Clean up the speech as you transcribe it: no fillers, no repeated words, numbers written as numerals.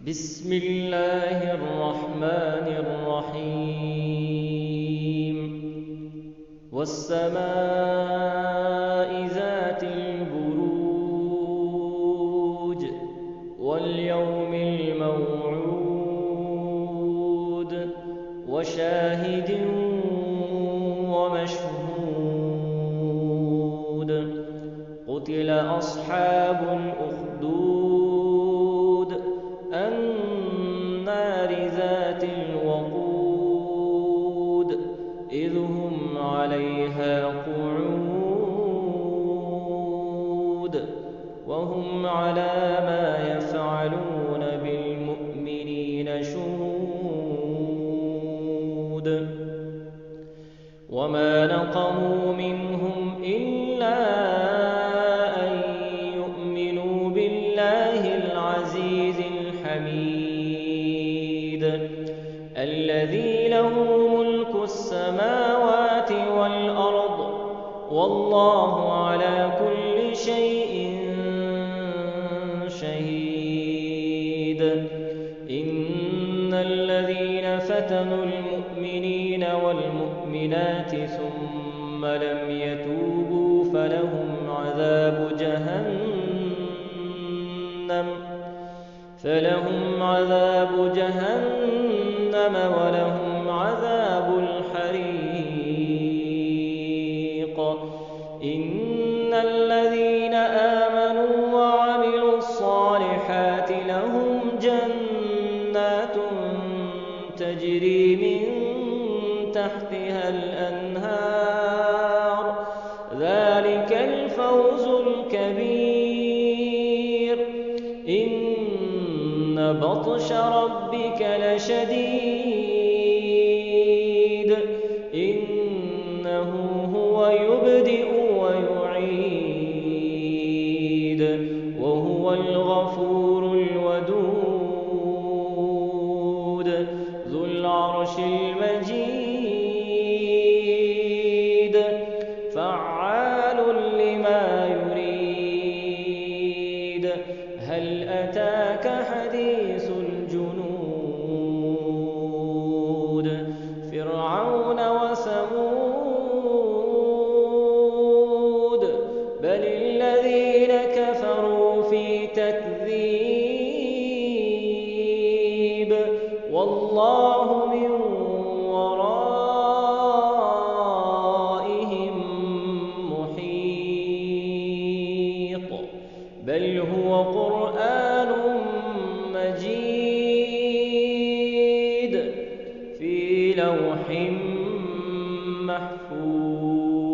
بسم الله الرحمن الرحيم والسماء ذات البروج واليوم الموعود وشاهد ومشهود قتل أصحاب الأخدود النار ذات الوقود إذ هم عليها قعود وهم على ما يفعلون بالمؤمنين شهود وما نقموا منهم إلا أن يؤمنوا بالله العزيز الحميد الذي له ملك السماوات والأرض والله على كل شيء شهيد إن الذين فتنوا المؤمنين والمؤمنات ثم لم يتوبوا فلهم عذاب جهنم ولهم عذاب الحريق إن الذين آمنوا وعملوا الصالحات لهم جنات تجري من تحتها الأنهار ذلك الفوز الكبير إن بطش ربك لشديد إنه هو يبدئ ويعيد وهو الغفور الودود ذو العرش المجيد فعال لما يريد هل أتاك حديث الجنود فرعون وثمود بل الذين كفروا في تكذيب والله من ورائهم محيط بل هو قرآن مجيد في لوح محفوظ.